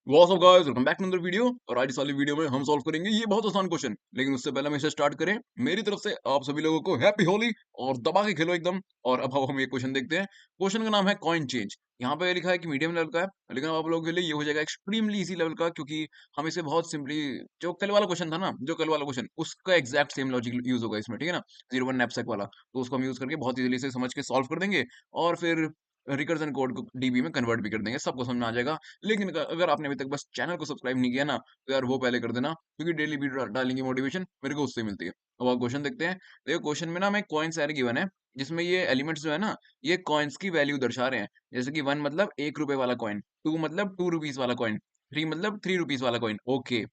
What's up guys, welcome back to another video. और आज इस वाली वीडियो में हम सॉल्व करेंगे ये बहुत आसान क्वेश्चन। लेकिन उससे पहले हम इसे स्टार्ट करें, मेरी तरफ से आप सभी लोगों को हैप्पी होली और दबा के खेलो एकदम। और अब हम ये क्वेश्चन देखते हैं। क्वेश्चन का नाम है कॉइन चेंज। यहाँ पे लिखा है कि मीडियम लेवल का है, लेकिन अब आप लोगों के लिए ये हो जाएगा एक्सट्रीमली इजी लेवल का, क्योंकि हम इसे बहुत सिंपली, जो कल वाला क्वेश्चन था ना, जो कल वाला क्वेश्चन, उसका एक्जैक्ट सेम लॉजिक यूज होगा इसमें, ठीक है ना। 01 नैपसैक वाला, तो उसको हम यूज करके बहुत इजीली से समझ के सॉल्व कर देंगे। और फिर रिकर्जन कोड को डीबी में कन्वर्ट भी कर देंगे, सबको समझ में आ जाएगा। लेकिन अगर आपने अभी तक बस चैनल को सब्सक्राइब नहीं किया ना, तो यार वो पहले कर देना, क्योंकि डेली वीडियो डालने की मोटिवेशन मेरे को उससे मिलती है। अब आप क्वेश्चन देखते हैं। देखो क्वेश्चन में ना हमें कॉइन्स एरे गिवन है, जिसमें ये एलिमेंट्स जो है ना, ये कॉइन्स की वैल्यू दर्शा रहे हैं। जैसे कि 1 मतलब 1 रुपए वाला कॉइन, 2 मतलब 2 रुपीज वाला कॉइन, 3 मतलब 3 रुपीज वाला कॉइन। ओके,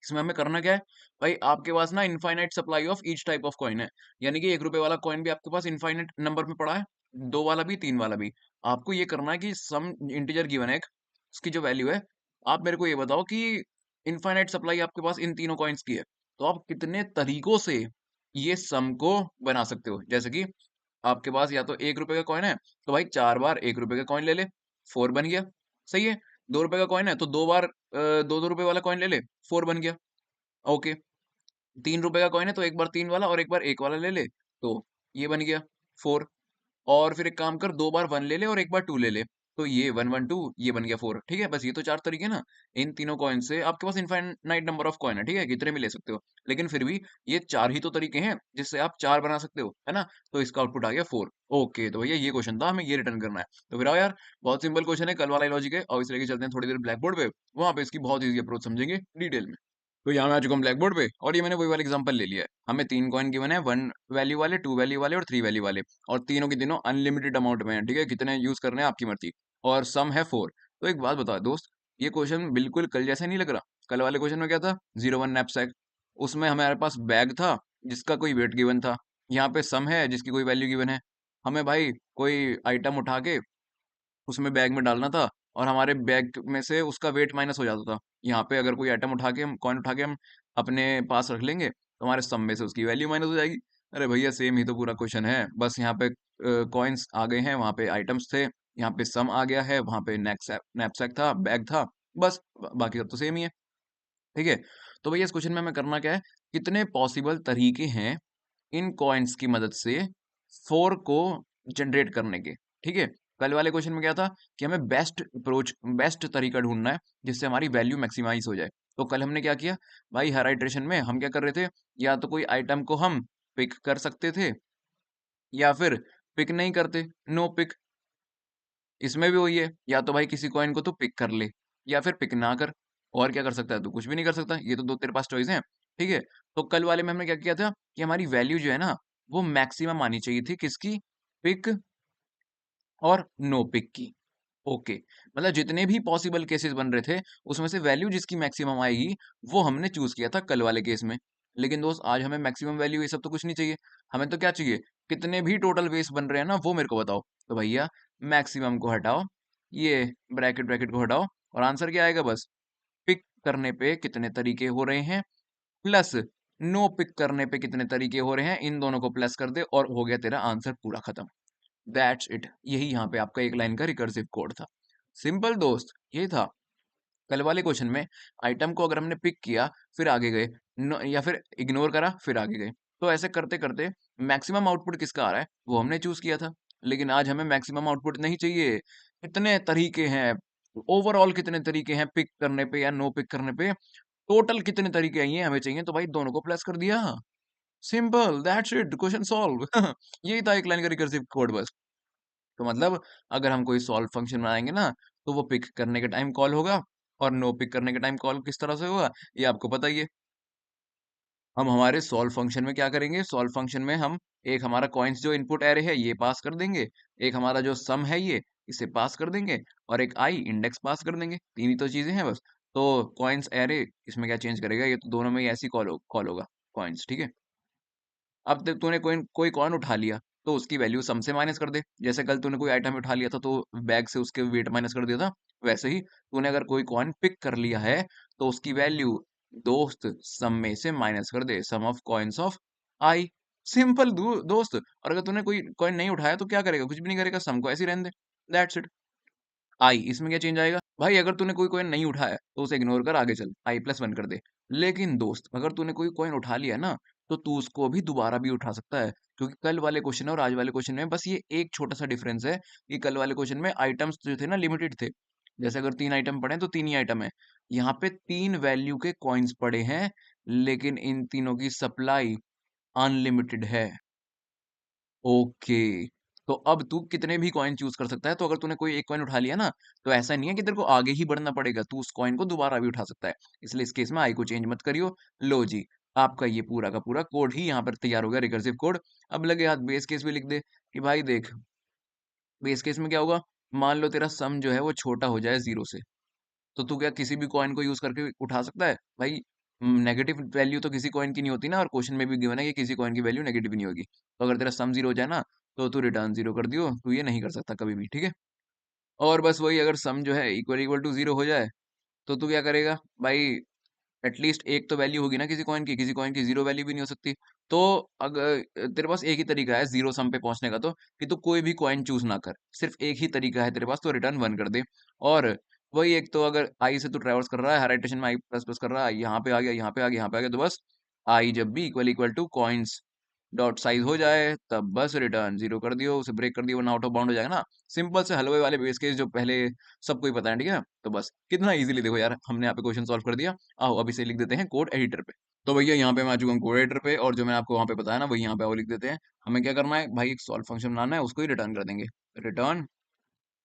इसमें हमें करना क्या है भाई, आपके पास ना infinite supply of each type of coin है। यानी कि 1 रुपए वाला कॉइन भी आपके पास इनफाइनाइट नंबर में पड़ा है, 2 वाला भी, 3 वाला भी। आपको ये करना है कि सम इंटीजर गिवन है एक, उसकी जो वैल्यू है, आप मेरे को ये बताओ कि इनफाइनाइट सप्लाई आपके पास इन तीनों कॉइन्स की है, तो आप कितने तरीकों से ये सम को बना सकते हो। जैसे कि आपके पास या तो 1 रुपए का कॉइन है, तो भाई 4 बार 1 रुपए का कॉइन ले ले, 4 बन गया। सही है। 2 रुपए का कॉइन है, तो 2 बार 2-2 रुपए वाला कॉइन ले ले, 4 बन गया। ओके। 3 रुपए का कॉइन है, तो एक बार 3 वाला और एक बार 1 वाला ले ले, तो ये बन गया 4। और फिर एक काम कर, 2 बार 1 ले ले और एक बार 2 ले ले, तो ये 1 1 2, ये बन गया 4। ठीक है, बस ये तो 4 तरीके ना। इन तीनों कॉइन से आपके पास इनफाइनाइट नंबर ऑफ कॉइन है, ठीक है, कितने भी ले सकते हो। लेकिन फिर भी ये 4 ही तो तरीके हैं जिससे आप 4 बना सकते हो, है ना। तो इसका आउटपुट आ गया 4। ओके, तो भैया ये क्वेश्चन था, हमें ये रिटर्न करना है। तो फिर आओ यार, बहुत सिंपल क्वेश्चन है, कल वाला लॉजिक है, और इस लेके चलते हैं थोड़ी देर ब्लैक बोर्ड पे। वहां पे इसकी बहुत ईजी अप्रोच समझेंगे डिटेल में। तो यहाँ मैं आ चुका हूँ ब्लैक बोर्ड पे, और ये मैंने वही वाला एग्जांपल ले लिया है। हमें 3 कॉइन गिवन है, 1 वैल्यू वाले, 2 वैल्यू वाले और 3 वैल्यू वाले। और तीनों की तीनों अनलिमिटेड अमाउंट में है, ठीक है, कितने यूज करने हैं आपकी मर्जी। और सम है 4। तो एक बात बता दोस्त, ये क्वेश्चन बिल्कुल कल जैसा नहीं लग रहा। कल वाले क्वेश्चन में क्या था, 01 नैपसैक, उसमें हमारे पास बैग था जिसका कोई वेट गिवन था। यहाँ पे सम है जिसकी कोई वैल्यू गिवन है। हमें भाई कोई आइटम उठा के उसमें बैग में डालना था, और हमारे बैग में से उसका वेट माइनस हो जाता था। यहाँ पे अगर कोई आइटम उठा के, हम कॉइन उठा के हम अपने पास रख लेंगे, तो हमारे सम में से उसकी वैल्यू माइनस हो जाएगी। अरे भैया सेम ही तो पूरा क्वेश्चन है, बस यहाँ पे कॉइन्स आ गए हैं, वहाँ पे आइटम्स थे, यहाँ पे सम आ गया है, वहाँ पे नैपसैक था, बैग था, बस बाकी सब तो सेम ही है। ठीक है। तो भैया इस क्वेश्चन में हमें करना क्या है, कितने पॉसिबल तरीके हैं इन कॉइन्स की मदद से 4 को जनरेट करने के। ठीक है। कल वाले क्वेश्चन में क्या था कि हमें बेस्ट अप्रोच, बेस्ट तरीका ढूंढना है जिससे हमारी वैल्यू मैक्सिमाइज हो जाए। तो कल हमने क्या किया भाई, हर आइट्रेशन में हम क्या कर रहे थे, या तो कोई आइटम को हम पिक कर सकते थे, या फिर पिक नहीं करते, नो पिक। इसमें भी वही है, या तो भाई किसी कॉइन को तू पिक कर ले, या फिर पिक ना कर। और क्या कर सकता है, तू कुछ भी नहीं कर सकता। ये तो दो तेरे पास चॉइस हैं। ठीक है। तो कल वाले में हमने क्या किया था कि हमारी वैल्यू जो है ना, वो मैक्सिमम आनी चाहिए थी, किसकी, पिक और नो पिक की। ओके, मतलब जितने भी पॉसिबल केसेस बन रहे थे, उसमें से वैल्यू जिसकी मैक्सिमम आएगी, वो हमने चूज किया था कल वाले केस में। लेकिन दोस्त आज हमें मैक्सिमम वैल्यू ये सब तो कुछ नहीं चाहिए। हमें तो क्या चाहिए, कितने भी टोटल वेस बन रहे हैं ना, वो मेरे को बताओ। तो भैया मैक्सिमम को हटाओ, ये ब्रैकेट ब्रैकेट को हटाओ, और आंसर क्या आएगा, बस पिक करने पे कितने तरीके हो रहे हैं, प्लस नो पिक करने पे कितने तरीके हो रहे हैं, इन दोनों को प्लस कर दे, और हो गया तेरा आंसर पूरा खत्म। दैट्स इट, यही यहाँ पे आपका एक लाइन का रिकर्सिव कोड था। सिंपल दोस्त, यही था। कल वाले क्वेश्चन में आइटम को अगर हमने पिक किया, फिर आगे गए, या फिर इग्नोर करा फिर आगे गए, तो ऐसे करते करते मैक्सिमम आउटपुट किसका आ रहा है वो हमने चूज किया था। लेकिन आज हमें मैक्सिमम आउटपुट नहीं चाहिए, कितने तरीके हैं, ओवरऑल कितने तरीके हैं पिक करने पे या नो पिक करने पे, टोटल कितने तरीके हैं ये हमें चाहिए। तो भाई दोनों को प्लस कर दिया, simple, that's it, question solve. यही था एक लाइन का रिकर्सिव कोड बस। तो मतलब अगर हम कोई सॉल्व फंक्शन बनाएंगे ना, तो वो पिक करने के टाइम कॉल होगा, और नो पिक करने के टाइम कॉल किस तरह से होगा, ये आपको पता ही है। हम हमारे सॉल्व फंक्शन में क्या करेंगे, सॉल्व फंक्शन में हम एक हमारा कॉइन्स जो इनपुट एरे है ये पास कर देंगे, एक हमारा जो सम है ये इसे पास कर देंगे, और एक आई इंडेक्स पास कर देंगे। तीन ही तो चीजें हैं बस। तो कॉइन्स एरे इसमें क्या चेंज करेगा, ये तो दोनों में ही ऐसी कॉल होगा कॉइन्स। ठीक है। अब तूने कोई कोई कॉइन उठा लिया, तो उसकी वैल्यू सम से माइनस कर दे। जैसे कल तूने कोई आइटम उठा लिया था, तो बैग से उसके वेट माइनस कर दिया था। वैसे ही तूने अगर कोई कॉइन पिक कर लिया है, तो उसकी वैल्यू दोस्त सम में से माइनस कर दे, sum of coins of I. Simple दोस्त। और अगर तूने कोई कॉइन नहीं उठाया, तो क्या करेगा, कुछ भी नहीं करेगा, सम को ऐसे ही रहने दे। That's it. आई इसमें क्या चेंज आएगा, भाई अगर तूने कोई कॉइन नहीं उठाया तो उसे इग्नोर कर आगे चल, i+1 कर दे। लेकिन दोस्त अगर तूने कोई कॉइन उठा लिया ना, तो तू उसको भी दोबारा भी उठा सकता है, क्योंकि कल वाले क्वेश्चन और आज वाले क्वेश्चन में बस ये एक छोटा सा डिफरेंस है कि कल वाले क्वेश्चन में आइटम्स जो थे ना लिमिटेड थे। जैसे अगर 3 आइटम पड़े हैं तो 3 ही आइटम है। यहाँ पे 3 वैल्यू के कॉइन्स पड़े हैं, लेकिन इन तीनों की सप्लाई अनलिमिटेड है। ओके। तो अब तू कितने भी कॉइन चूज कर सकता है, तो अगर तूने कोई एक कॉइन उठा लिया ना, तो ऐसा नहीं है कि तेरे को आगे ही बढ़ना पड़ेगा, तू उस कॉइन को दोबारा भी उठा सकता है। इसलिए इस केस में आई को चेंज मत करियो। लो जी, आपका ये पूरा का पूरा कोड ही यहाँ पर तैयार हो गया, रिकर्सिव कोड। अब लगे हाथ बेस केस भी लिख दे कि भाई देख, बेस केस में क्या होगा, मान लो तेरा सम जो है वो छोटा हो जाए 0 से, तो तू क्या किसी भी कॉइन को यूज करके उठा सकता है भाई? नेगेटिव वैल्यू तो किसी कॉइन की नहीं होती ना, और क्वेश्चन में भी गिवन है कि किसी कॉइन की वैल्यू नेगेटिव नहीं होगी। तो अगर तेरा सम 0 हो जाए ना, तो तू रिटर्न 0 कर दियो, तू ये नहीं कर सकता कभी भी, ठीक है। और बस वही, अगर सम जो है इक्वल इक्वल टू 0 हो जाए, तो तू क्या करेगा भाई? एटलीस्ट एक तो वैल्यू होगी ना किसी कॉइन की, किसी कॉइन की 0 वैल्यू भी नहीं हो सकती। तो अगर तेरे पास एक ही तरीका है 0 सम पे पहुंचने का, तो कि तू कोई भी कॉइन चूज ना कर, सिर्फ एक ही तरीका है तेरे पास, तो रिटर्न 1 कर दे। और वही, एक तो अगर आई से तू ट्रेवर्स कर रहा है, हर इटरेशन में आई प्लस प्लस कर रहा है, यहाँ पे आ गया, यहाँ पे आ गया, यहाँ पे आ गया, तो बस आई जब भी equal equal two coins dot size हो जाए, तब बस रिटर्न 0 कर दियो, उसे ब्रेक कर दियो, वरना आउट ऑफ बाउंड हो जाएगा ना। सिंपल से हलवे वाले बेस केस जो पहले सबको ही पता है, ठीक है। तो बस कितना इजीली देखो यार, हमने यहाँ पे क्वेश्चन सॉल्व कर दिया। आओ अब इसे लिख देते हैं कोड एडिटर पे। तो भैया यहाँ पे मैं आ चुका हूँ कोड एडिटर पे, और जो मैंने आपको वहाँ पे बताया ना, वही यहाँ पे वो लिख देते हैं। हमें क्या करना है भाई, एक सॉल्व फंक्शन बनाना है, उसको ही रिटर्न कर देंगे। रिटर्न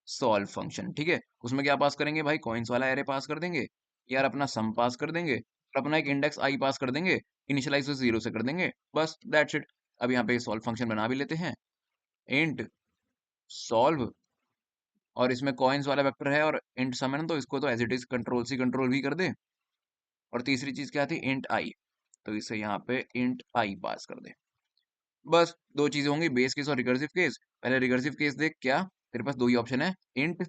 सॉल्व फंक्शन, ठीक है। उसमें क्या पास करेंगे भाई, कॉइन्स वाला एरे पास कर देंगे यार, अपना सम पास कर देंगे, और अपना एक इंडेक्स आई पास कर देंगे, इनिशियलाइज उसे 0 से कर देंगे, बस दैट्स इट। अब यहाँ पे सॉल्व फंक्शन बना भी लेते हैं, इंट सॉल्व, और इसमें कॉइन्स वाला वेक्टर है और इंट सम है ना, तो इसको तो as it is control C control V कर दे। और तीसरी चीज क्या थी, इंट आई, तो इसे यहाँ पे इंट आई पास कर दे। बस दो चीजें होंगी, बेस केस और रिकर्सिव केस। पहले रिकर्सिव केस देख, क्या तेरे पास दो ही ऑप्शन है, इंट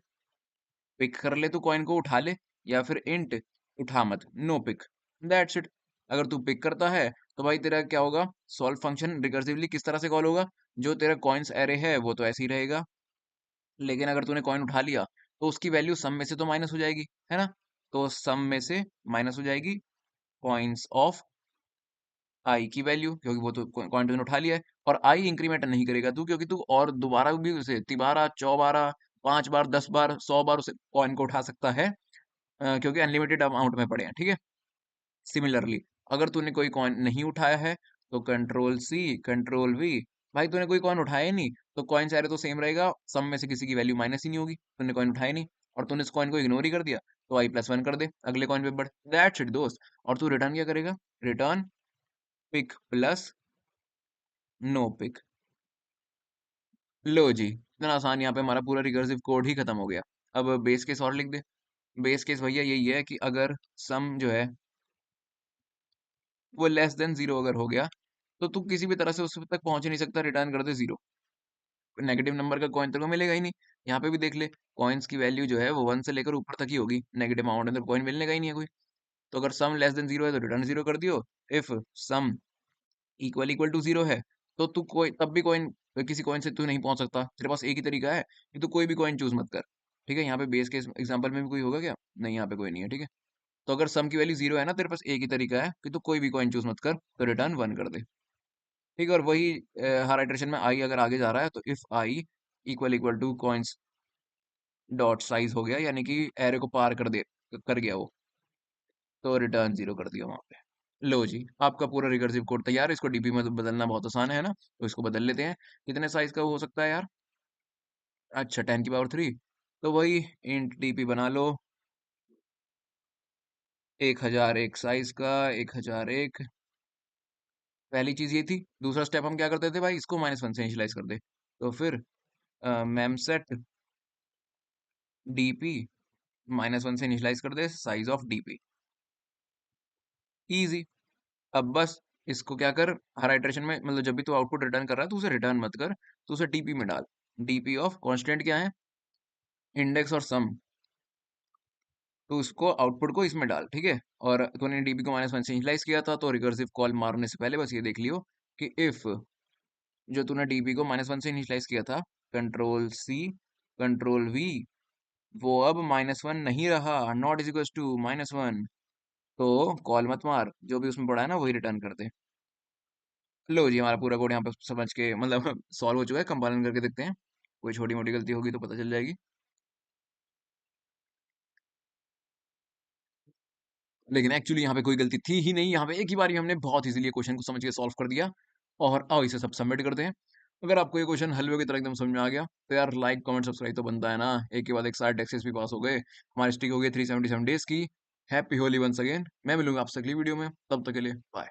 पिक कर ले, तू कॉइन को उठा ले, या फिर इंट उठा मत, नो पिक, दैट्स इट। अगर तू पिक करता है तो भाई तेरा क्या होगा, सॉल्व फंक्शन रिकर्सिवली किस तरह से कॉल होगा, जो तेरा कॉइन्स एरे है वो तो ऐसे ही रहेगा, लेकिन अगर तूने कॉइन उठा लिया तो उसकी वैल्यू सम में से तो माइनस हो जाएगी, है ना। तो सम में से माइनस हो जाएगी कॉइन्स ऑफ आई की वैल्यू, क्योंकि वो तो कॉइन तूने उठा लिया है। और आई इंक्रीमेंट नहीं करेगा तू, क्योंकि तू और दोबारा भी उसे तिबारा चौबारा 5 बार 10 बार 100 बार उसे कॉइन को उठा सकता है, क्योंकि अनलिमिटेड अमाउंट में पड़े हैं, ठीक है। सिमिलरली अगर तूने कोई कॉइन नहीं उठाया है, तो कंट्रोल सी कंट्रोल वी, भाई तूने कोई कॉइन उठाया ही नहीं, तो कॉइन सारे तो सेम रहेगा, सम में से किसी की वैल्यू माइनस ही नहीं होगी, तूने कॉइन उठाया नहीं, और तूने इस कॉइन को इग्नोर ही कर दिया, तो i+1 कर दे, अगले कॉइन पे बढ़, दैट्स इट दोस्त। और तू रिटर्न क्या करेगा, return pick plus no pick. लो जी, इतना आसान, यहाँ पे हमारा पूरा रिकर्सिव कोड ही खत्म हो गया। अब बेस केस और लिख दे। बेस केस भैया यही है कि अगर सम जो है वो लेस देन 0 अगर हो गया, तो तू किसी भी तरह से उस तक पहुंच ही नहीं सकता, रिटर्न कर दे 0। नेगेटिव नंबर का कॉइन तेरे को मिलेगा ही नहीं। यहाँ पे भी देख ले, कॉइन्स की वैल्यू जो है वो 1 से लेकर ऊपर तक ही होगी, नेगेटिव अमाउंट में तो कॉइन मिलने का ही नहीं है कोई। तो अगर सम लेस देन 0 है तो रिटर्न 0 कर दियो। If sum equal equal to 0 है, तो तू कोई तब भी कॉइन, किसी कॉइन से तू नहीं पहुंच सकता, तेरे पास एक ही तरीका है कि तू कोई भी कॉइन चूज मत कर, ठीक है। यहाँ पे बेस केस एग्जांपल में भी कोई होगा क्या, नहीं यहाँ पे कोई नहीं है, ठीक है। तो अगर सम की वैल्यू 0 है ना, तेरे पास एक ही तरीका है कि तू कोई भी कॉइन चूज मत कर, तो रिटर्न 1 कर दे, ठीक है। और वही हर इटरेशन में आई अगर आगे जा रहा है, तो if I equal equal two coins dot size हो गया, यानी कि एरे को पार कर गया वो, तो रिटर्न 0 कर दिया वहां पे। लो जी, आपका पूरा रिकर्सिव कोड तैयार है। इसको डीपी में तो बदलना बहुत आसान है ना, तो इसको बदल लेते हैं। कितने साइज का हो सकता है यार, अच्छा 10 की पावर 3, तो वही इंट डीपी बना लो, 1001 साइज का, 1001। पहली चीज ये थी। दूसरा स्टेप हम क्या करते थे भाई, इसको -1 से इनिशियलाइज कर दे, तो फिर मेम सेट डीपी -1 से इनिशियलाइज कर दे साइज ऑफ डीपी, इजी। अब बस इसको क्या कर, हर आइटरेशन में, मतलब जब भी तू आउटपुट रिटर्न कर रहा है, तो उसे रिटर्न मत कर, तो उसे डीपी में डाल। डीपी ऑफ कांस्टेंट क्या है, इंडेक्स और सम, तो उसको आउटपुट को इसमें डाल, ठीक है। और तूने डीपी को -1 से इनिशियलाइज किया था, तो रिकर्सिव कॉल मारने से पहले बस ये देख लियो कि इफ जो तूने डीपी को -1 से इनिशियलाइज किया था, कंट्रोल सी कंट्रोल वी, वो अब -1 नहीं रहा, नॉट इज इक्वल्स टू -1। तो कॉल मत मार, जो भी उसमें पड़ा है ना वही रिटर्न कर दे। लो जी, हमारा पूरा कोड यहाँ पे समझ के मतलब सॉल्व हो चुका है। कंपाइल करके देखते हैं, कोई छोटी मोटी गलती होगी तो पता चल जाएगी। लेकिन एक्चुअली यहाँ पे कोई गलती थी ही नहीं, यहाँ पे एक ही बार में हमने बहुत इजीली क्वेश्चन को समझ के सॉल्व कर दिया। और आओ इसे सब सबमिट करते हैं। अगर आपको ये क्वेश्चन हलवे की तरह एकदम समझ में आ गया तो यार लाइक कमेंट सब्सक्राइब तो बनता है ना। एक के बाद एक सारे टैक्सेस भी पास हो गए, हमारी स्ट्रिक हो गई 377 डेज की। Happy Holi once again. मैं मिलूंगा आपसे अगली वीडियो में, तब तक के लिए बाय।